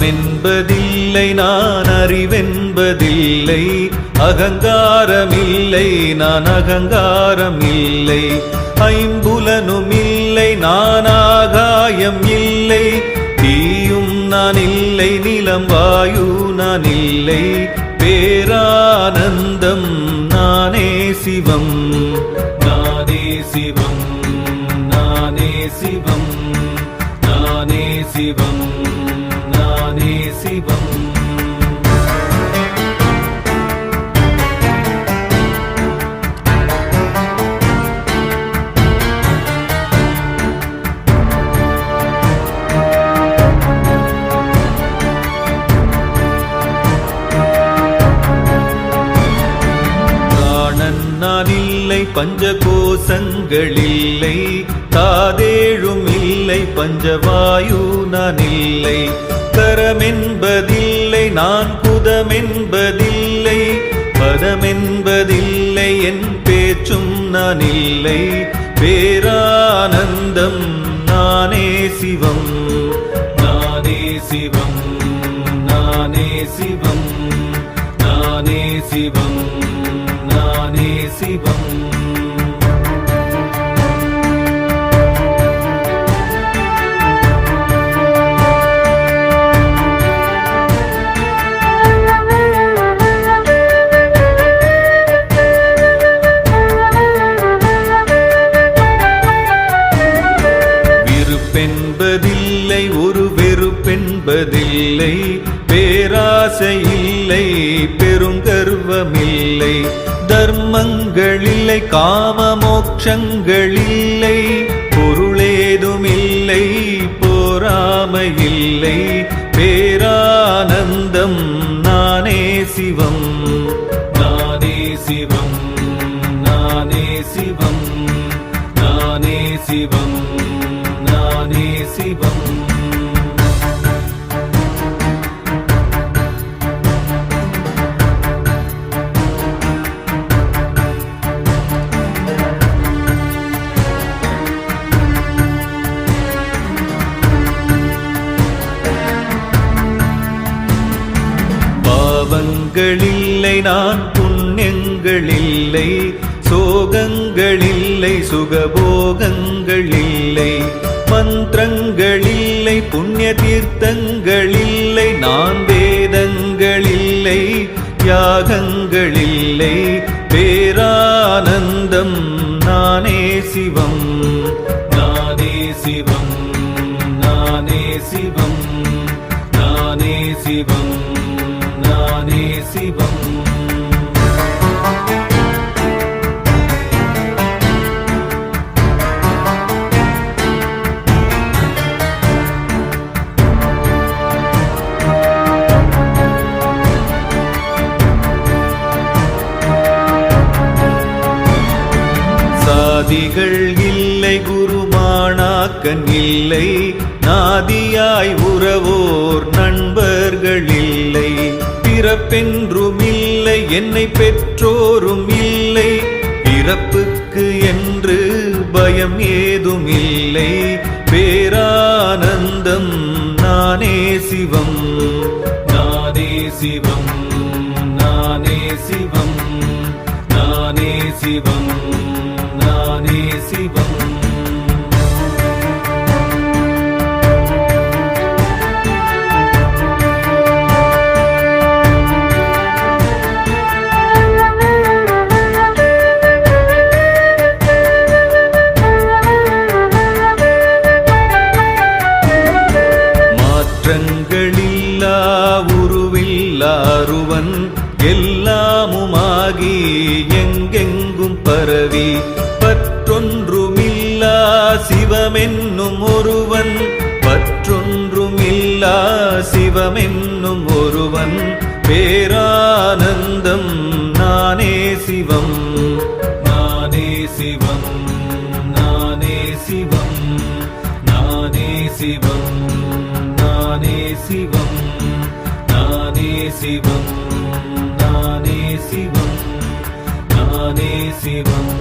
அகமென்பதில்லை நான் அறிவென்பதில்லை அகங்காரமில்லை நான் அகங்காரமில்லை ஐம்புலனும் இல்லை நான் ஆகாயம் இல்லை தீயும் நான் இல்லை நிலம் வாயு நான் இல்லை பேரானந்தம் நானே சிவம் நானே சிவம் நானே சிவம் நானே சிவம் நானே சிவம் நான் இல்லை பஞ்சகோசங்களில்லை தாதேழும் இல்லை பஞ்சவாயு நான் இல்லை கரமென்பதில்லை நான் குதமென்பதில்லை பதமென்பதில்லை என் பேச்சும் நான் இல்லை பேரானந்தம் நானே சிவம் நானே சிவம் நானே சிவம் நானே சிவம் நானே சிவம் விருப்பென்பதில்லை ஒரு வெறுப்பென்பதில்லை பேராசை இல்லை பெருங்கர்வமில்லை தர்மங்களில்லை காம மோட்சங்களில்லை பொருளேதுமில்லை போராமையில்லை பேரானந்தம் நானே சிவம் நானே சிவம் நானே சிவம் நானே சிவம் நானே சிவம் பாவங்களில்லை நான் புண்ணியங்களில்லை சோகங்களில்லை சுகபோகங்களில்லை மந்திரங்களில்லை புண்ணிய தீர்த்தங்களில்லை நான் வேதங்களில்லை யாகங்களில்லை பேரானந்தம் நானே சிவம் நானே சிவம் நானே சிவம் நானே சிவம் நானே சிவம் சாதிகள் இல்லை குருமானாக்கன் இல்லை நாதியாய் உறவோர் நண்பர்கள் இல்லை பிறப்பென்றும் இல்லை என்னை பெற்றோரும் இல்லை பிறப்புக்கு என்று பயம் ஏதும் இல்லை பேரானந்தம் நானே சிவம் நானே சிவம் நானே சிவம் நானே சிவம் நானே சிவம் மாற்றங்களில்லா உருவில்லா அருவன் எல்லாமுமாகி எங்கெங்கும் பரவி பற்றொன்றுமில்லா சிவமென்னும் ஒருவன் பற்றொன்றுமில்லா சிவமென்னும் ஒருவன் பேரானந்தம் நானே சிவம் நானே சிவம் நானே சிவம் நானே சிவம் நானே சிவம் நானே சிவம் நானே சிவம் நானே சிவம்